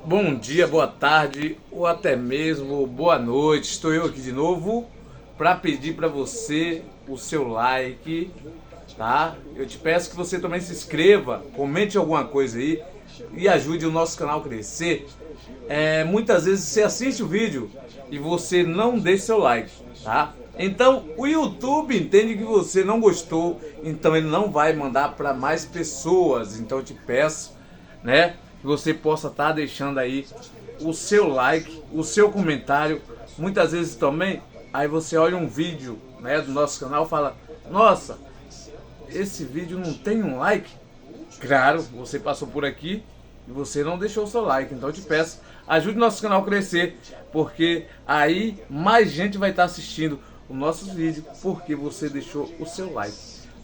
Bom dia, boa tarde ou até mesmo boa noite. Estou eu aqui de novo para pedir para você o seu like, tá? Eu te peço que você também se inscreva, comente alguma coisa aí e ajude o nosso canal a crescer. Muitas vezes você assiste o vídeo e você não deixa seu like, tá? Então o YouTube entende que você não gostou, então ele não vai mandar para mais pessoas. Então eu te peço, né, que você possa estar deixando aí o seu like, o seu comentário. Muitas vezes também, aí você olha um vídeo, né, do nosso canal e fala: nossa, esse vídeo não tem um like. Claro, você passou por aqui e você não deixou o seu like. Então eu te peço, ajude o nosso canal a crescer, porque aí mais gente vai estar assistindo os nossos vídeos, porque você deixou o seu like.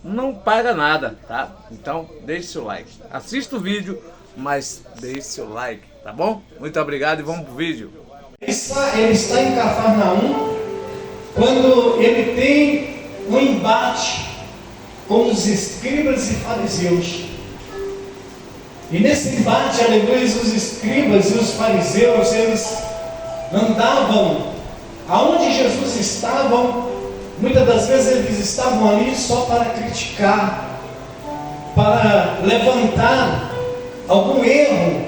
Não paga nada, tá? Então deixe seu like, assista o vídeo, mas deixe seu like, tá bom? Muito obrigado e vamos pro vídeo. Ele está em Cafarnaum quando ele tem um embate com os escribas e fariseus. E nesse embate, aleluia, os escribas e os fariseus, eles andavam aonde Jesus estava. Muitas das vezes eles estavam ali só para criticar, para levantar algum erro,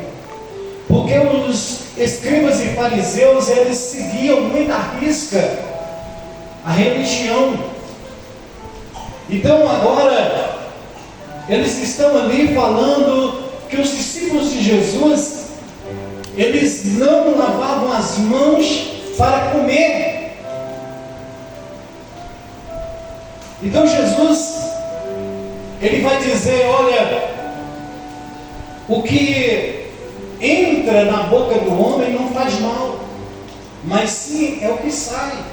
porque os escribas e fariseus, eles seguiam muito à risca a religião. Então agora eles estão ali falando que os discípulos de Jesus, eles não lavavam as mãos para comer. Então Jesus, ele vai dizer: olha, o que entra na boca do homem não faz mal, mas sim é o que sai.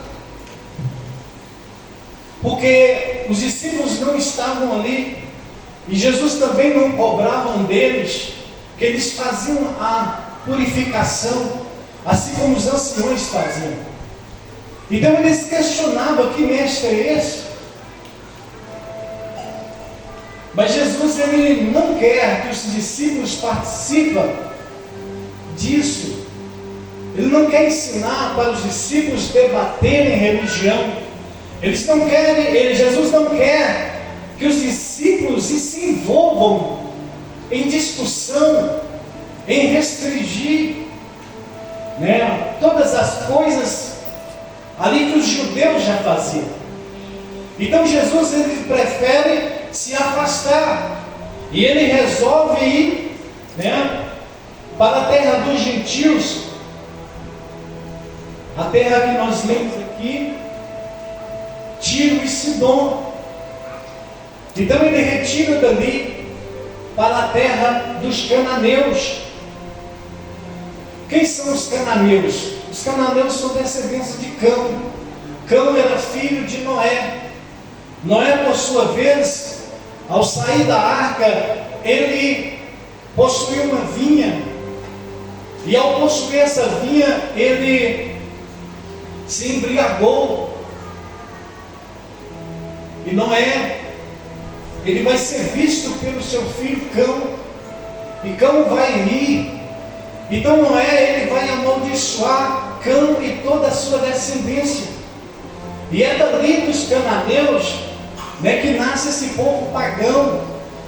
Porque os discípulos não estavam ali, e Jesus também não cobrava deles, que eles faziam a purificação, assim como os anciões faziam. Então eles questionavam: que mestre é esse? Mas Jesus, ele não quer que os discípulos participem disso. Ele não quer ensinar para os discípulos debaterem religião. Jesus não quer que os discípulos se envolvam em discussão, em restringir, né, todas as coisas ali que os judeus já faziam. Então Jesus, ele prefere se afastar, e ele resolve ir, né, para a terra dos gentios, a terra que nós lemos aqui, Tiro e Sidom. Então ele retira dali para a terra dos cananeus. Quem são os cananeus? Os cananeus são descendentes de Cão. Cão era filho de Noé. Noé, por sua vez, ao sair da arca, ele possuiu uma vinha, e ao possuir essa vinha, ele se embriagou. E Noé, ele vai ser visto pelo seu filho Cão, e Cão vai rir. Então Noé, ele vai amaldiçoar Cão e toda a sua descendência. E é dali dos cananeus, né, que nasce esse povo pagão,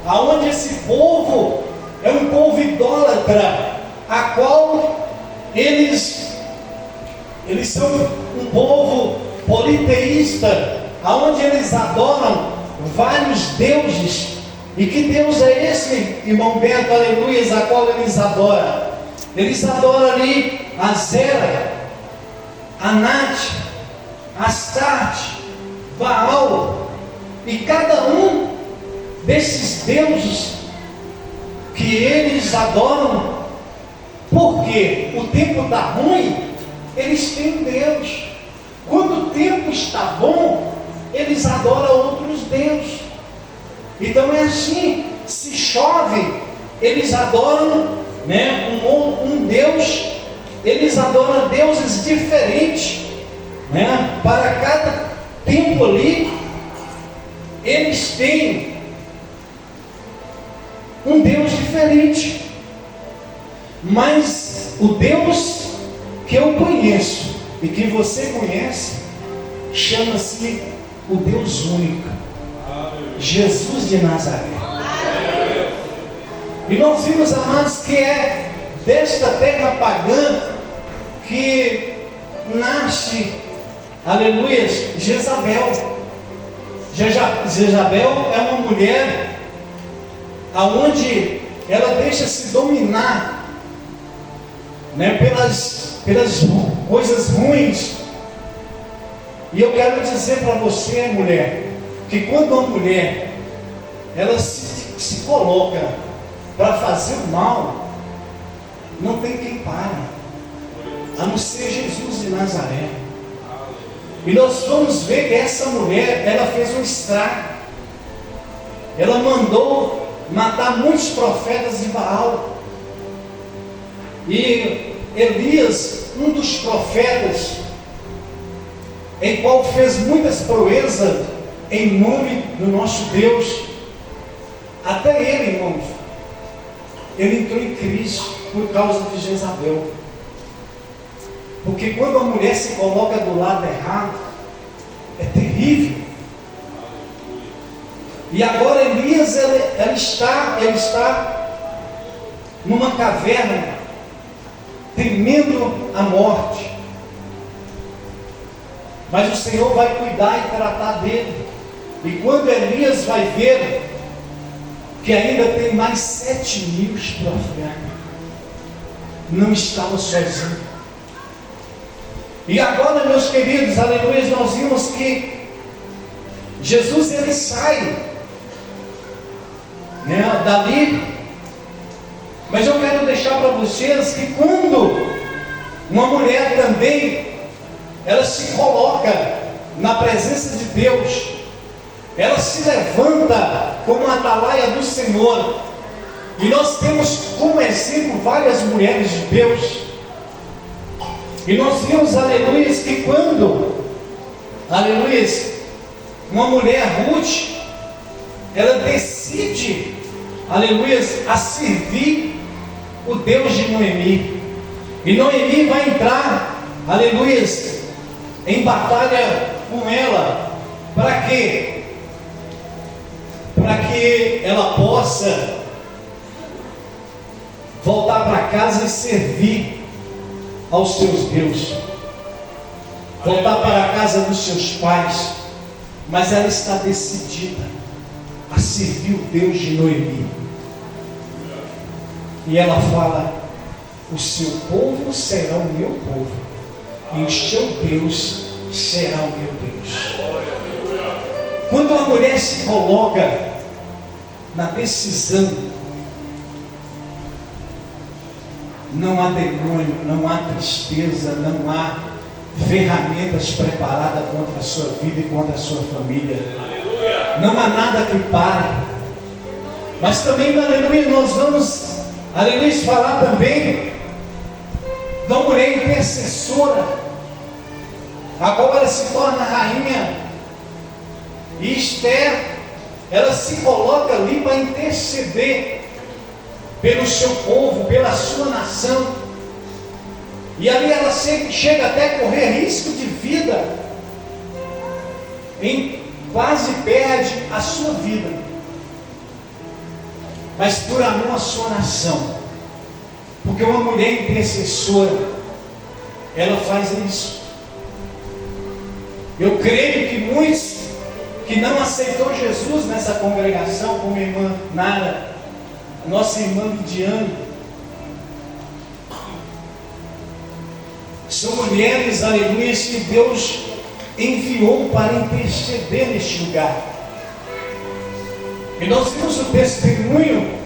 aonde esse povo é um povo idólatra, a qual eles são um povo politeísta, aonde eles adoram vários deuses. E que Deus é esse, irmão Beto, aleluia, a qual eles adoram? Eles adoram ali a Zera, Anat, Astarte, Baal. E cada um desses deuses que eles adoram, porque o tempo está ruim, eles têm Deus. Quando o tempo está bom, eles adoram outros deuses. Então é assim: se chove, eles adoram, né, um Deus. Eles adoram deuses diferentes, né, para cada tempo ali. Eles têm um Deus diferente. Mas o Deus que eu conheço e que você conhece, chama-se o Deus único, Jesus de Nazaré. E nós vimos, amados, que é desta terra pagã que nasce, aleluia, Jezabel. Jezabel é uma mulher aonde ela deixa-se dominar, né, pelas coisas ruins. E eu quero dizer para você, mulher, que quando uma mulher ela se coloca para fazer o mal, não tem quem pare, a não ser Jesus de Nazaré. E nós vamos ver que essa mulher, ela fez um estrago. Ela mandou matar muitos profetas de Baal. E Elias, um dos profetas, em qual fez muitas proezas em nome do nosso Deus, até ele, irmãos, ele entrou em crise por causa de Jezabel. Porque quando a mulher se coloca do lado errado, é terrível. E agora Elias, ele está numa caverna, temendo a morte. Mas o Senhor vai cuidar e tratar dele. E quando Elias vai ver que ainda tem mais 7.000 profetas, não estava sozinho. E agora, meus queridos, aleluia, nós vimos que Jesus, ele sai, né, dali. Mas eu quero deixar para vocês que quando uma mulher também, ela se coloca na presença de Deus, ela se levanta como a atalaia do Senhor. E nós temos como exemplo várias mulheres de Deus. E nós vimos, aleluia, que quando, aleluia, uma mulher, Ruth, ela decide, aleluia, a servir o Deus de Noemi. E Noemi vai entrar, aleluia, em batalha com ela. Para quê? Para que ela possa voltar para casa e servir aos seus deuses, voltar para a casa dos seus pais. Mas ela está decidida a servir o Deus de Noemi. E ela fala: o seu povo será o meu povo, e o seu Deus será o meu Deus. Quando a mulher se coloca na decisão, não há demônio, não há tristeza, não há ferramentas preparadas contra a sua vida e contra a sua família. Não há nada que pare. Mas também, aleluia, nós vamos, aleluia, falar também da mulher intercessora. Agora se torna rainha. E Esther, ela se coloca ali para interceder pelo seu povo, pela sua nação. E ali ela chega até a correr risco de vida, quase perde a sua vida, mas por amor à sua nação. Porque uma mulher intercessora, ela faz isso. Eu creio que muitos que não aceitou Jesus nessa congregação, como a irmã Nara, nossa irmã Lidiane, são mulheres, aleluia, que Deus enviou para interceder neste lugar. E nós vimos o testemunho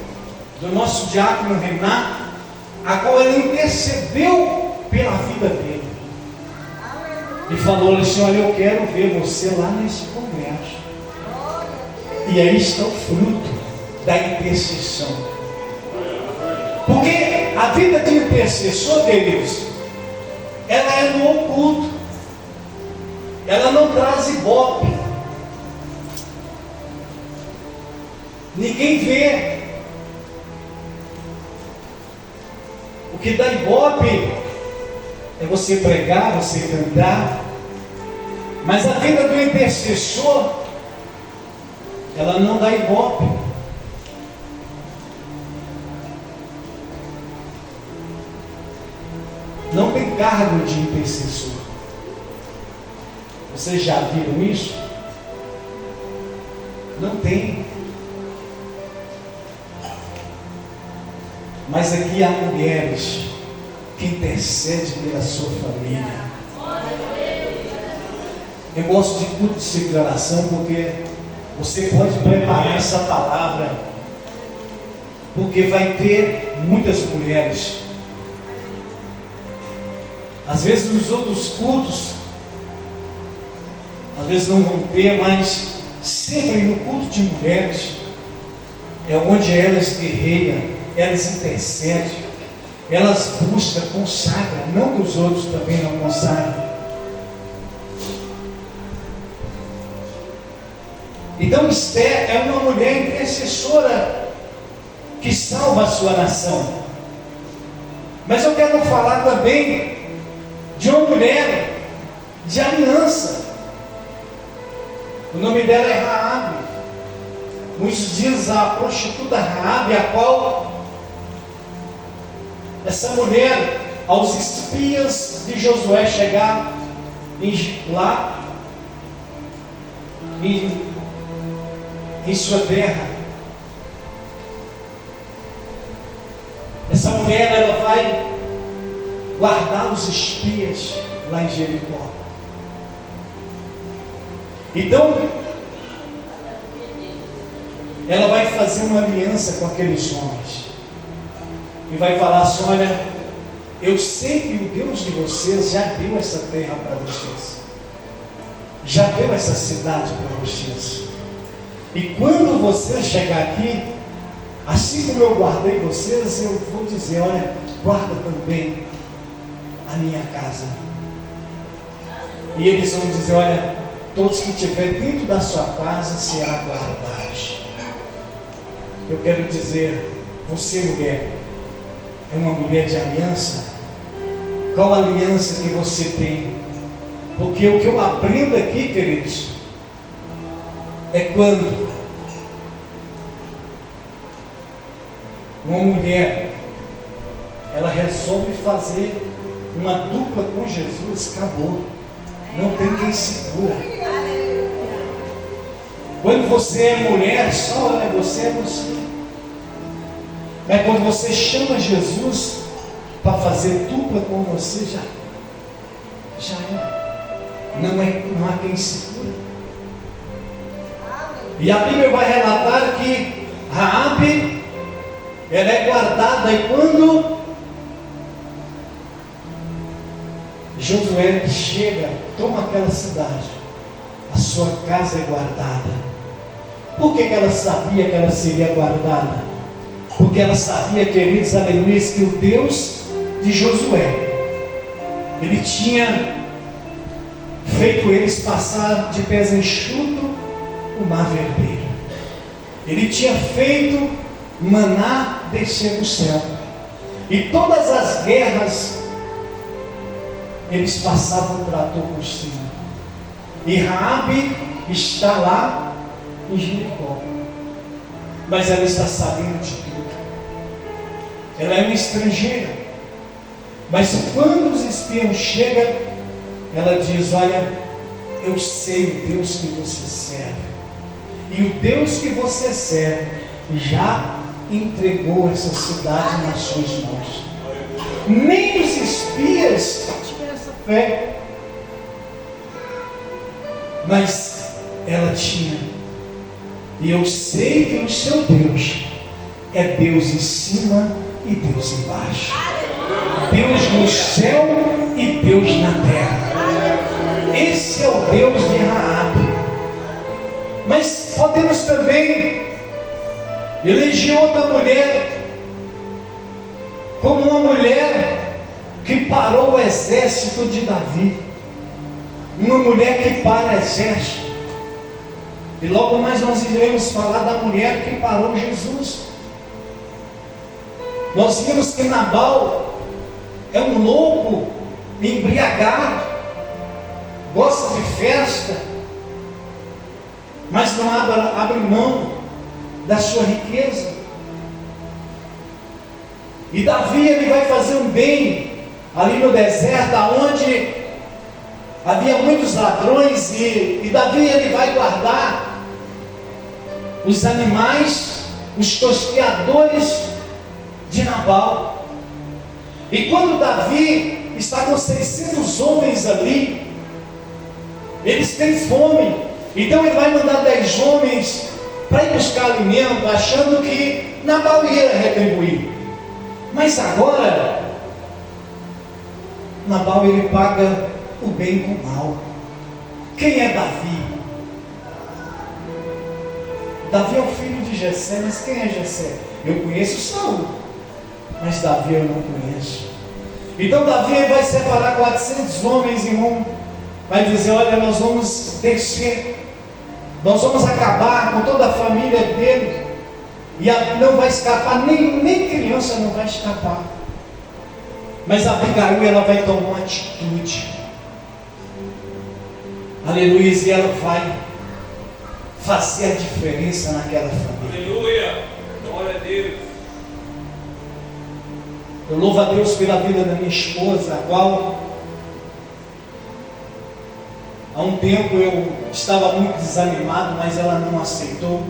do nosso diácono Renato, a qual ele intercedeu pela vida dele. E falou assim: olha, eu quero ver você lá nesse congresso. E aí está o fruto da intercessão. Porque a vida de intercessor, queridos, ela é no oculto. Ela não traz ibope. Ninguém vê. que dá ibope é você pregar, você cantar. Mas a vida do intercessor, ela não dá ibope. Não tem cargo de intercessor. Vocês já viram isso? Não tem. Mas aqui há mulheres que intercedem pela sua família. Eu gosto de culto de declaração porque você pode preparar essa palavra, porque vai ter muitas mulheres. Às vezes nos outros cultos, às vezes não vão ter, mas sempre no culto de mulheres é onde elas guerreiam, elas intercedem, elas buscam, consagram, não que os outros também não consagram. Então Esther é uma mulher intercessora que salva a sua nação. Mas eu quero falar também de uma mulher de aliança. O nome dela é Raabe. Muitos dizem a prostituta Raabe, a qual essa mulher, aos espias de Josué chegar lá em sua terra, essa mulher ela vai guardar os espias lá em Jericó. Então ela vai fazer uma aliança com aqueles homens e vai falar assim: olha, eu sei que o Deus de vocês já deu essa terra para vocês, já deu essa cidade para vocês, e quando você chegar aqui, assim como eu guardei vocês, eu vou dizer: olha, guarda também a minha casa. E eles vão dizer: olha, todos que estiverem dentro da sua casa serão guardados. Eu quero dizer, você mulher, é uma mulher de aliança? Qual aliança que você tem? Porque o que eu aprendo aqui, queridos, é quando uma mulher ela resolve fazer uma dupla com Jesus, acabou. Não tem quem segura. Quando você é mulher, só você é você. Mas quando você chama Jesus para fazer dupla com você, já é. Não há quem segura. E a Bíblia vai relatar que Raabe, ela é guardada, e quando Josué chega, toma aquela cidade, a sua casa é guardada. Por que ela sabia que ela seria guardada? Porque ela sabia, queridos, aleluia, que o Deus de Josué, ele tinha feito eles passar de pés enxutos o mar vermelho. Ele tinha feito maná descer do céu. E todas as guerras eles passavam o trator por cima. E Raabe está lá em Jericó, mas ela está sabendo de tudo. Ela é uma estrangeira, mas quando os espiões chegam, ela diz: olha, eu sei o Deus que você serve, e o Deus que você serve já entregou essa cidade nas suas mãos. Nem os espias tinham essa fé, mas ela tinha. E eu sei que o seu Deus é Deus em cima e Deus embaixo, Deus no céu e Deus na terra. Esse é o Deus de Raabe. Mas podemos também eleger outra mulher como uma mulher que parou o exército de Davi, uma mulher que para o exército. E logo mais nós iremos falar da mulher que parou Jesus. Nós vimos que Nabal, louco, embriagado, gosta de festa, mas não abre mão da sua riqueza. E Davi, ele vai fazer um bem ali no deserto, onde havia muitos ladrões, e Davi, ele vai guardar os animais, os tosqueadores de Nabal. E quando Davi está com 600 homens ali, eles têm fome, então ele vai mandar 10 homens para ir buscar alimento, achando que Nabal ia retribuir. Mas agora, Nabal, ele paga o bem com o mal. Quem é Davi? Davi é o filho de Jessé, mas quem é Jessé? Eu conheço Saul, mas Davi eu não conheço. Então Davi vai separar 400 homens em um, vai dizer: olha, nós vamos descer, nós vamos acabar com toda a família dele, e não vai escapar, nem criança não vai escapar. Mas a Abigail, ela vai tomar uma atitude, aleluia, e ela vai fazer a diferença naquela família. Aleluia, glória a Deus. Eu louvo a Deus pela vida da minha esposa, a qual há um tempo eu estava muito desanimado, mas ela não aceitou.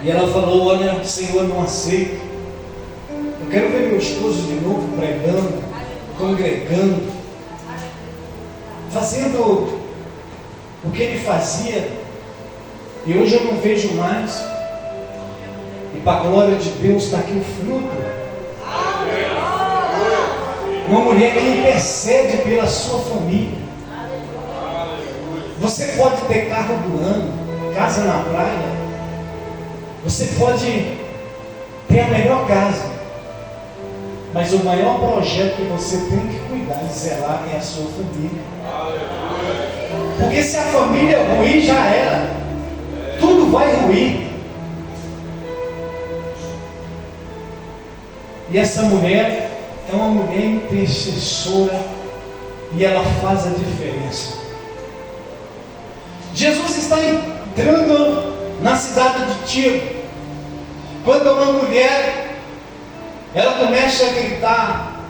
E ela falou: olha, Senhor, não aceito. Eu quero ver meu esposo de novo pregando, congregando, fazendo o que ele fazia. E hoje eu não vejo mais. E para a glória de Deus está aqui o fruto. Uma mulher que intercede pela sua família. Você pode ter carro do ano, casa na praia, você pode ter a melhor casa, mas o maior projeto que você tem que cuidar e zelar é a sua família. Porque se a família é ruim, já era, tudo vai ruir. E essa mulher é uma mulher intercessora, e ela faz a diferença. Jesus está entrando na cidade de Tiro, quando uma mulher, ela começa a gritar.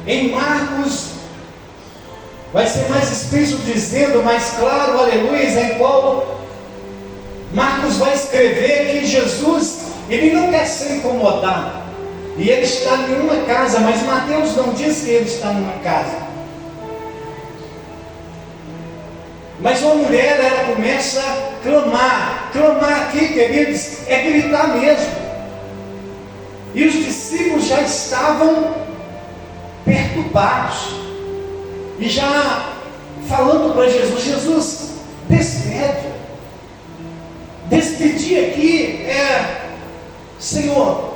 Em Marcos vai ser mais explícito dizendo, mais claro, aleluia, em qual Marcos vai escrever que Jesus, ele não quer ser incomodado, e ele está em uma casa, mas Mateus não diz que ele está numa casa. Mas uma mulher, ela começa a clamar aqui, queridos, é gritar mesmo. E os discípulos já estavam perturbados, e já falando para Jesus: Jesus, despedir aqui Senhor,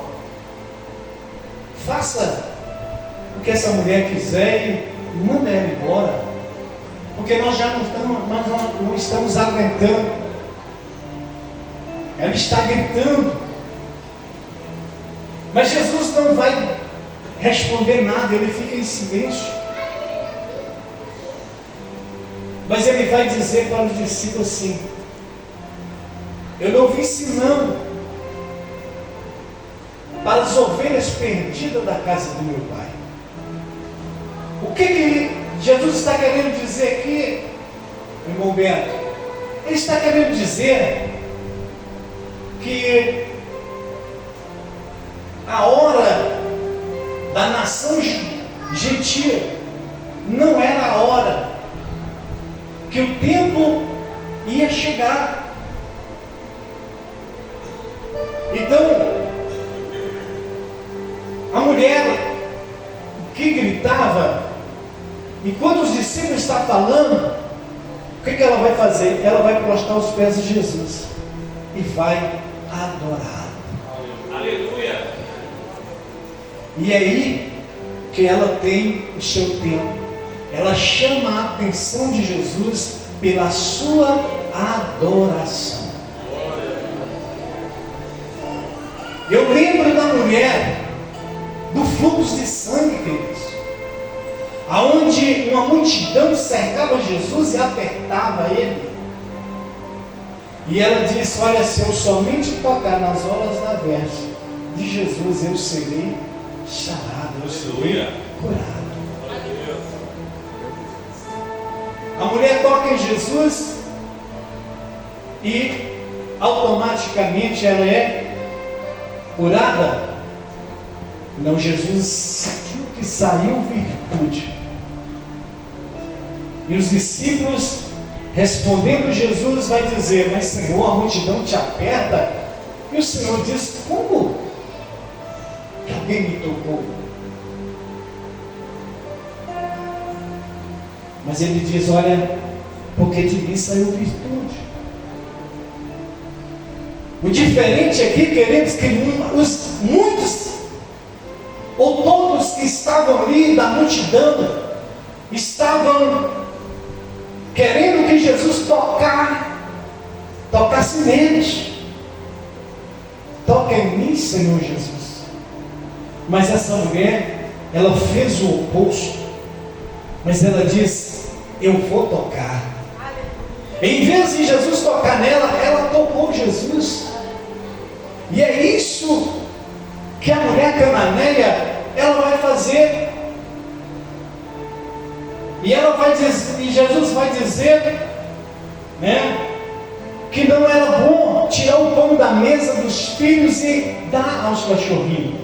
faça o que essa mulher quiser e manda ela embora, porque nós já não estamos aguentando. Ela está gritando, mas Jesus não vai responder nada, ele fica em silêncio. Mas ele vai dizer para os discípulos assim: eu não vim senão para as ovelhas perdidas da casa do meu Pai. O que Jesus está querendo dizer aqui, irmão Beto? Ele está querendo dizer que a hora da nação gentil não era a hora, que o tempo ia chegar. Então, a mulher que gritava, enquanto os discípulos estão falando, o que ela vai fazer? Ela vai prostrar os pés de Jesus e vai adorar. Aleluia. E é aí que ela tem o seu tempo. Ela chama a atenção de Jesus pela sua adoração. Eu lembro da mulher do fluxo de sangue, queridos, aonde uma multidão cercava Jesus e apertava ele. E ela disse: olha, se eu somente tocar nas horas da veste de Jesus, eu serei sarado, eu serei curado. A mulher toca em Jesus e automaticamente ela é curada. Não, Jesus sentiu que saiu virtude. E os discípulos, respondendo Jesus, vai dizer: mas Senhor, a multidão te aperta. E o Senhor diz: como que alguém me tocou? Mas ele diz: olha, porque de mim saiu virtude. O diferente aqui, queridos, que muitos ou todos que estavam ali da multidão estavam querendo que Jesus tocasse neles. Toca em mim, Senhor Jesus. Mas essa mulher, ela fez o oposto. Mas ela diz: eu vou tocar. Em vez de Jesus tocar nela, ela tocou Jesus. E é isso que a mulher cananeia, ela vai fazer. E ela vai dizer, e Jesus vai dizer, né, que não era bom tirar o pão da mesa dos filhos e dar aos cachorrinhos.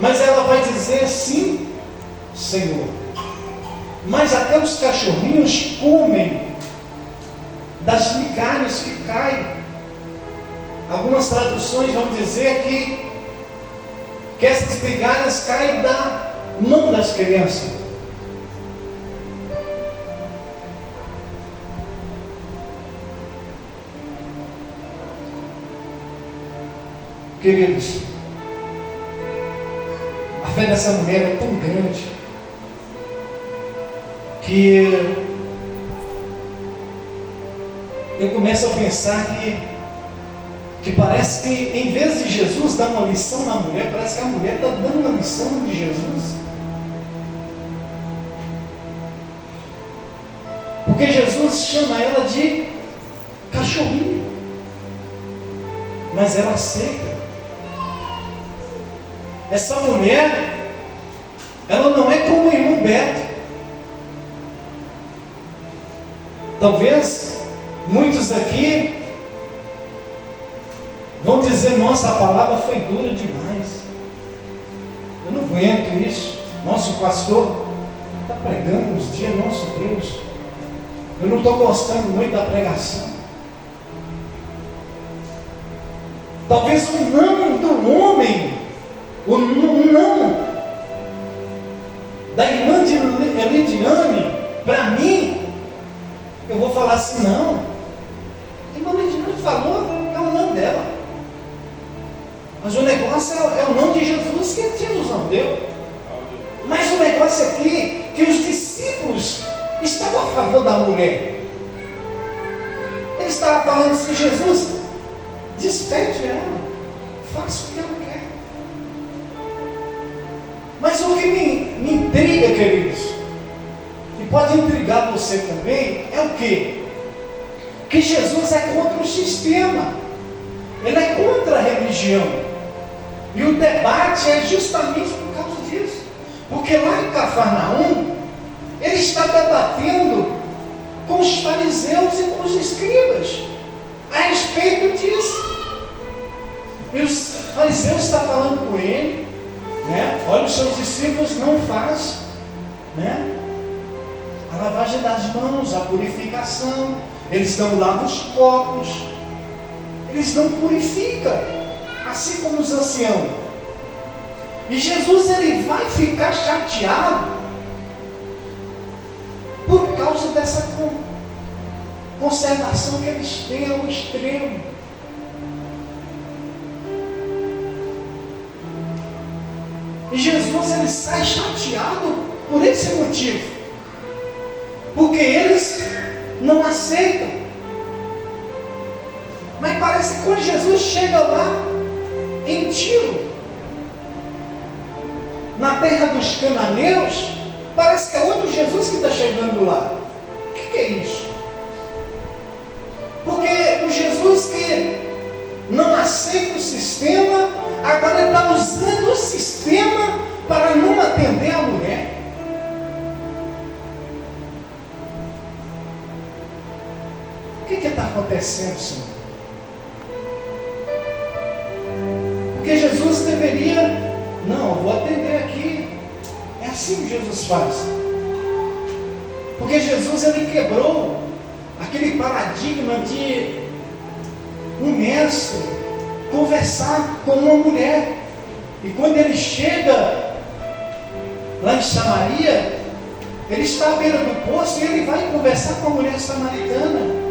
Mas ela vai dizer: sim, Senhor, mas até os cachorrinhos comem das migalhas que caem. Algumas traduções vão dizer que essas migalhas caem da mão das crianças. Queridos, a fé dessa mulher é tão grande que eu começo a pensar que parece que em vez de Jesus dar uma lição na mulher, parece que a mulher está dando uma lição de Jesus. Porque Jesus chama ela de cachorrinho, mas ela aceita. Essa mulher, ela não é como o irmão Beto. Talvez muitos aqui vão dizer: nossa, a palavra foi dura demais, eu não aguento isso. Nosso pastor está pregando uns dias, nosso Deus, eu não estou gostando muito da pregação. Talvez o não do homem, o não da irmã de Lidiane, para mim, eu vou falar assim: não, a irmã Lidiane falou, é o não dela. Mas o negócio é o não de Jesus, que Jesus não deu. Mas o negócio aqui, que os discípulos estavam a favor da mulher. Eles estavam falando assim: Jesus, despede ela, faça o que ela quer. Mas o que me intriga, queridos, e pode intrigar você também, é o quê? Que Jesus é contra o sistema, ele é contra a religião. E o debate é justamente por causa disso. Porque lá em Cafarnaum, ele está debatendo com os fariseus e com os escribas a respeito disso. E os fariseus estão falando com ele, né? Olha, os seus discípulos não fazem, né, a lavagem das mãos, a purificação. Eles não lavam os copos, eles não purificam, assim como os anciãos. E Jesus, ele vai ficar chateado por causa dessa conservação que eles têm ao extremo. E Jesus, ele sai chateado por esse motivo, porque eles não aceitam. Mas parece que quando Jesus chega lá em Tiro, na terra dos cananeus, parece que é outro Jesus que está chegando lá. O que é isso? Porque o Jesus que não aceita o sistema, agora está usando o sistema para não atender a mulher. O que está acontecendo, Senhor? Porque Jesus deveria, não, eu vou atender aqui. É assim que Jesus faz. Porque Jesus, ele quebrou aquele paradigma de um mestre conversar com uma mulher. E quando ele chega lá em Samaria, ele está à beira do poço e ele vai conversar com a mulher samaritana.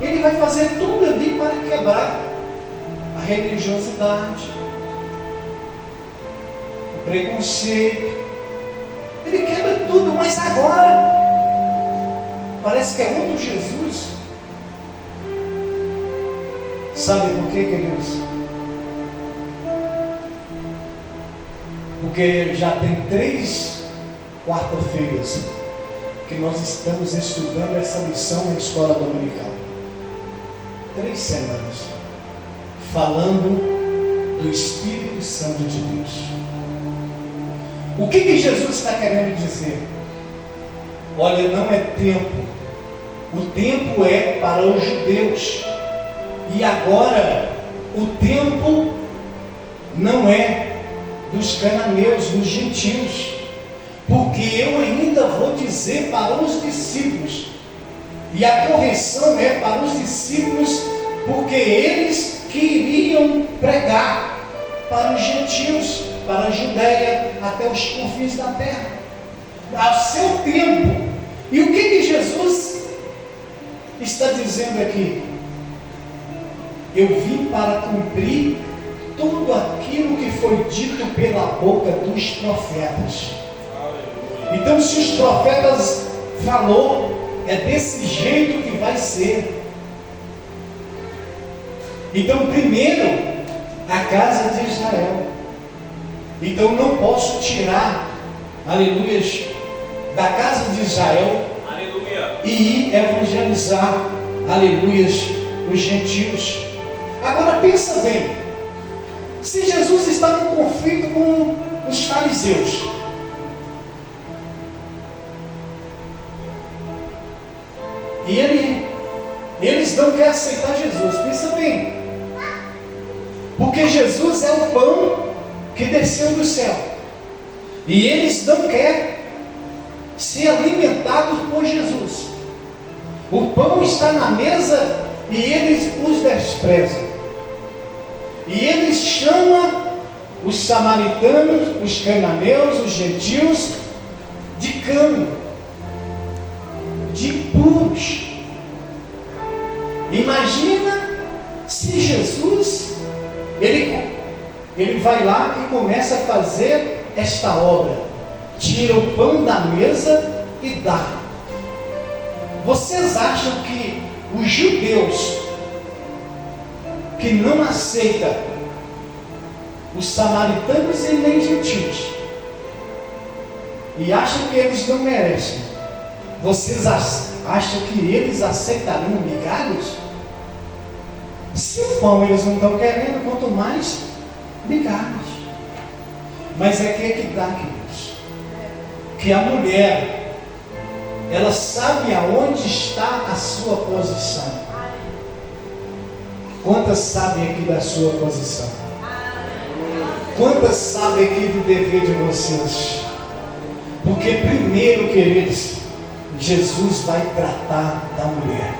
Ele vai fazer tudo ali para quebrar a religiosidade, o preconceito. Ele quebra tudo, mas agora parece que é outro Jesus. Sabe por quê, queridos? Porque já tem 3 quarta-feiras que nós estamos estudando essa lição na escola dominical. 3 semanas falando do Espírito Santo de Deus. O que Jesus está querendo dizer? Olha, não é tempo. O tempo é para os judeus. E agora, o tempo não é dos cananeus, dos gentios. Porque eu ainda vou dizer para os discípulos. E a correção é para os discípulos, porque eles que iriam pregar para os gentios, para a Judéia, até os confins da terra, ao seu tempo. E o que Jesus está dizendo aqui? Eu vim para cumprir tudo aquilo que foi dito pela boca dos profetas. Então, se os profetas falou, é desse jeito que vai ser. Então, primeiro, a casa de Israel. Então, não posso tirar, aleluias, da casa de Israel, aleluia, e ir evangelizar, aleluias, os gentios. Agora, pensa bem. Se Jesus está em conflito com os fariseus, e eles não querem aceitar Jesus. Pensa bem. Porque Jesus é o pão que desceu do céu. E eles não querem ser alimentados por Jesus. O pão está na mesa e eles os desprezam. E eles chamam os samaritanos, os cananeus, os gentios, de cano, de impuros. Imagina se Jesus, ele vai lá e começa a fazer esta obra. Tira o pão da mesa e dá. Vocês acham que os judeus que não aceitam os samaritanos e nem gentios e acham que eles não merecem, vocês acham que eles aceitariam migalhas? Se o pão eles não estão querendo, quanto mais migalhas. Mas é que dá, queridos, que a mulher, ela sabe aonde está a sua posição. Quantas sabem aqui da sua posição? Quantas sabem aqui do dever de vocês? Porque primeiro, queridos, Jesus vai tratar da mulher.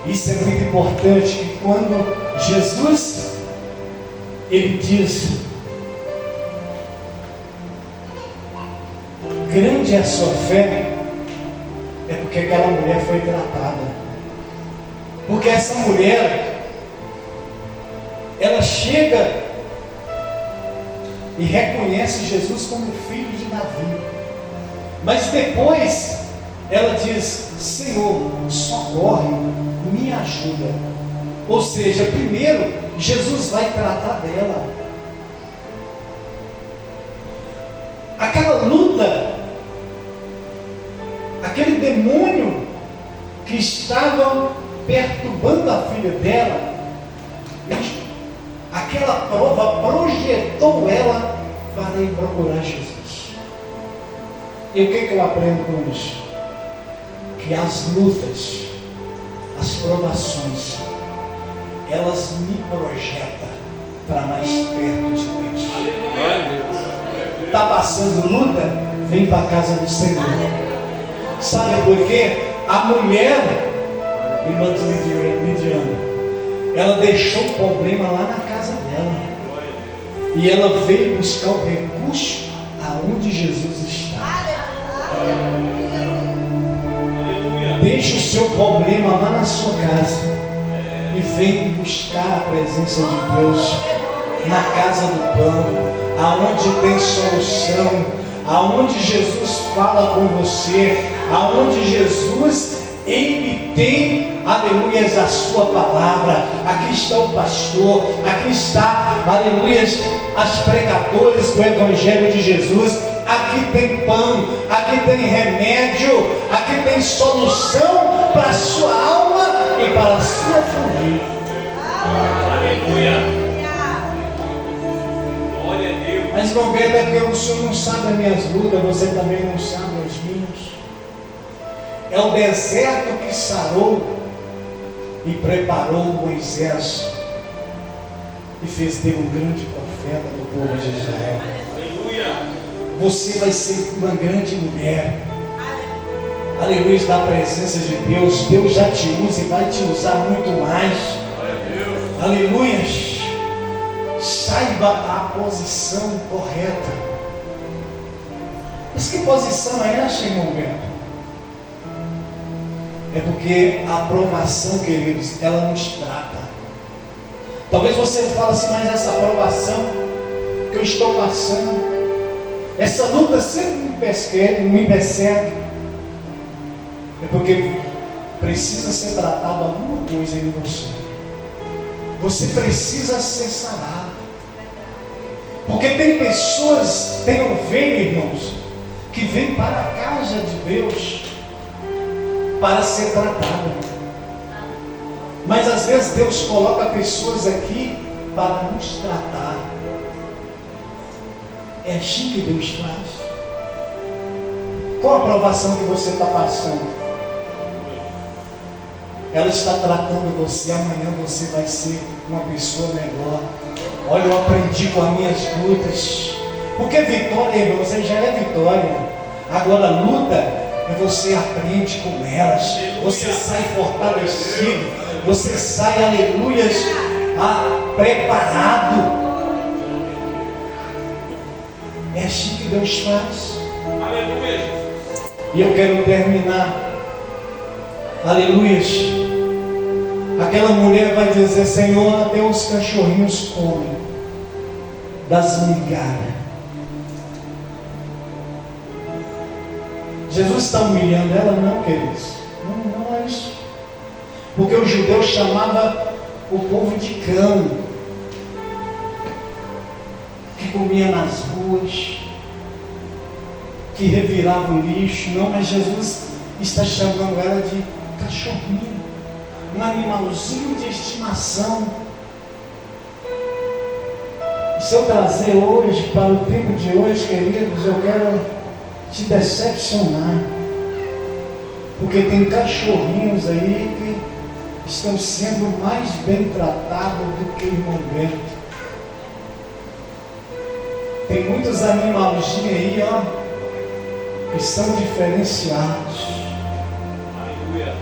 Isso é muito importante, que quando Jesus, ele diz, grande é a sua fé, é porque aquela mulher foi tratada. Porque essa mulher, ela chega e reconhece Jesus como filho de Davi. Mas depois ela diz, Senhor, socorre, me ajuda. Ou seja, primeiro Jesus vai tratar dela. aquela luta, aquele demônio que estava perturbando a filha dela, aquela prova projetou ela para ir procurar Jesus. E o que eu aprendo com isso? Que as lutas, as provações, elas me projetam para mais perto de Deus. Está passando luta? Vem para a casa do Senhor. Sabe por quê? A mulher, irmã Lidiana, ela deixou o problema lá na casa dela. E ela veio buscar o recurso aonde Jesus está. Deixa o seu problema lá na sua casa e vem buscar a presença de Deus na casa do pão, aonde tem solução, aonde Jesus fala com você, aonde Jesus, Ele tem, aleluias, a sua palavra. Aqui está o pastor, aqui está, aleluias, as pregadoras do Evangelho de Jesus. Aqui tem pão, aqui tem remédio, aqui tem solução para a sua alma e para a sua família. Aleluia. Glória a Deus. Mas não vê, é porque o Senhor não sabe as minhas lutas, você também não sabe as minhas. É o deserto que sarou e preparou Moisés e fez dele um grande profeta do povo de Israel. Aleluia. Você vai ser uma grande mulher, aleluia, da presença de Deus. Deus já te usa e vai te usar muito mais. Aleluia. Saiba a posição correta. Mas que posição é essa, irmão Beto? É porque a aprovação, queridos, ela nos trata. Talvez você fale assim, mas essa aprovação que eu estou passando, essa luta sempre me persegue. É porque precisa ser tratado alguma coisa em você. Você precisa ser sarado. Porque tem pessoas, tem ovelha, irmãos, que vêm para a casa de Deus para ser tratada. Mas às vezes Deus coloca pessoas aqui para nos tratar. É assim que Deus faz. Qual a aprovação que você está passando? Ela está tratando você. Amanhã você vai ser uma pessoa melhor. Olha, eu aprendi com as minhas lutas. Porque vitória, irmão, você já é vitória. Agora a luta é você aprende com elas. Você sai fortalecido. Você sai, aleluias, preparado. É assim que Deus faz. Aleluia. E eu quero terminar. Aleluia. Aquela mulher vai dizer: Senhor, até os cachorrinhos comem das migalhas. Jesus está humilhando ela? Não, queridos. Não é isso. Porque o judeu chamava o povo de cão, que comia nas ruas, que revirava o lixo. Não, mas Jesus está chamando ela de cachorrinho, um animalzinho de estimação. E se eu trazer hoje, para o tempo de hoje, queridos, eu quero te decepcionar, porque tem cachorrinhos aí que estão sendo mais bem tratados do que o irmão Beto. Tem muitos animalzinhos aí, ó, que são diferenciados. Aleluia.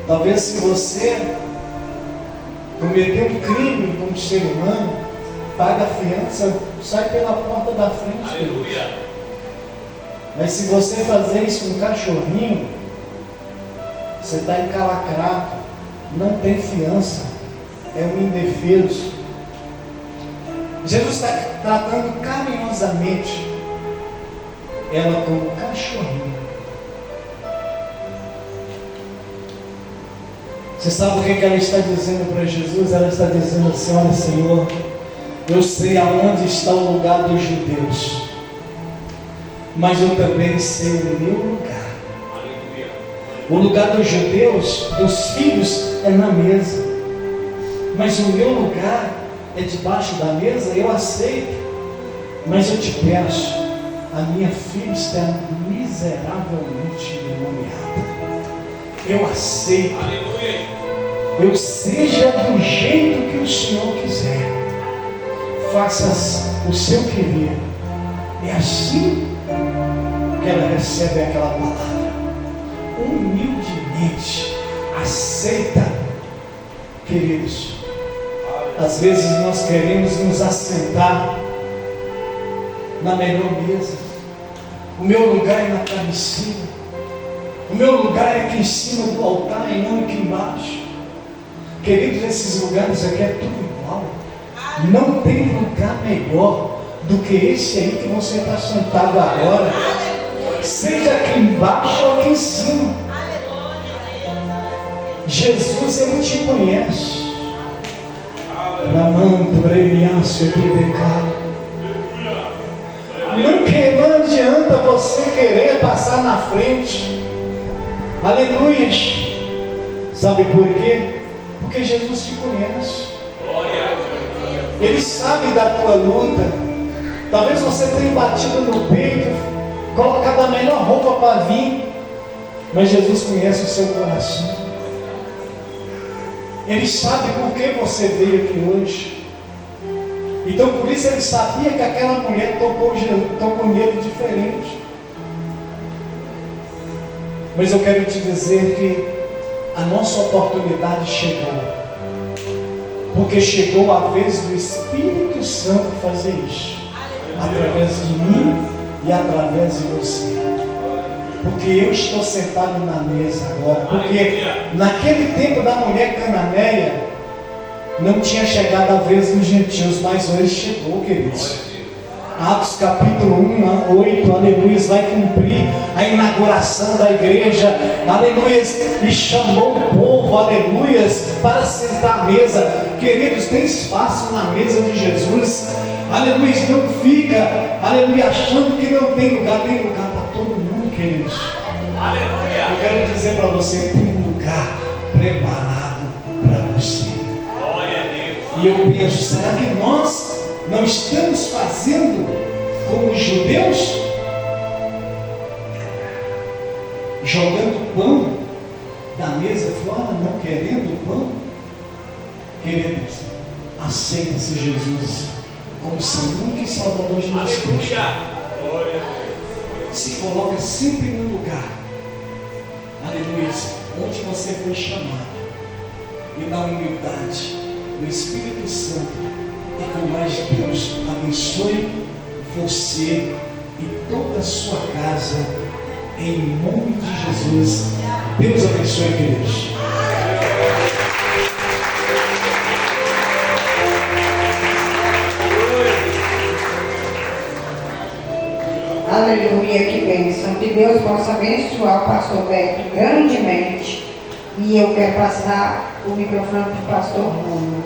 Talvez se você cometer um crime como ser humano, paga a fiança, sai pela porta da frente. Aleluia. Mas se você fazer isso com um cachorrinho, você está encalacrado, não tem fiança, é um indefeso. Jesus está tratando carinhosamente ela como cachorrinho. Você sabe o que ela está dizendo para Jesus? Ela está dizendo assim: olha, Senhor, eu sei aonde está o lugar dos judeus. mas eu também sei o meu lugar. Aleluia. O lugar dos judeus, dos filhos, é na mesa. Mas o meu lugar é debaixo da mesa, eu aceito. Mas eu te peço, a minha filha está miseravelmente endemoniada. Eu aceito. Aleluia. Eu seja do jeito que o Senhor quiser. Faças o seu querer. É assim que ela recebe aquela palavra. Humildemente aceita, queridos. Às vezes nós queremos nos assentar na melhor mesa. O meu lugar é na cabeceira. O meu lugar é aqui em cima do altar e não aqui embaixo. Queridos, esses lugares aqui é tudo igual. Não tem lugar melhor do que esse aí que você está sentado agora. Seja aqui embaixo ou aqui em cima. Jesus, Ele te conhece. Lamando, bremiaço, aqui decaro. Não adianta você querer passar na frente. Aleluia. Sabe por quê? Porque Jesus te conhece. Ele sabe da tua luta. Talvez você tenha batido no peito, colocado a melhor roupa para vir, mas Jesus conhece o seu coração. Ele sabe por que você veio aqui hoje. Então por isso ele sabia que aquela mulher tocou nele diferente. Mas eu quero te dizer que a nossa oportunidade chegou. Porque chegou a vez do Espírito Santo fazer isso. Através de mim e através de você. Porque eu estou sentado na mesa agora. Porque naquele tempo da mulher cananeia não tinha chegado a vez dos gentios, mas hoje chegou, queridos. Atos capítulo 1, 8, aleluia, vai cumprir a inauguração da igreja, aleluia, e chamou o povo, aleluia, para sentar à mesa. Queridos, tem espaço na mesa de Jesus, aleluia, não fica, aleluia, achando que não tem lugar para todo mundo, queridos. Aleluia. Eu quero dizer para você, tem um lugar preparado para você. Glória a Deus. E eu penso, será que nós não estamos fazendo como os judeus? Jogando pão da mesa fora, não querendo pão? Queridos, aceita-se Jesus como Senhor e Salvador de nós Cristo. Aleluia. Glória a Deus. Se coloca sempre no lugar, aleluia, onde você foi chamado. E na humildade, o Espírito Santo e com mais Deus abençoe você e toda a sua casa, em nome de Jesus. Deus abençoe, queridos. Aleluia, que bênção. Que Deus possa abençoar o pastor Beto grandemente. E eu quero passar o microfone para o pastor Bruno.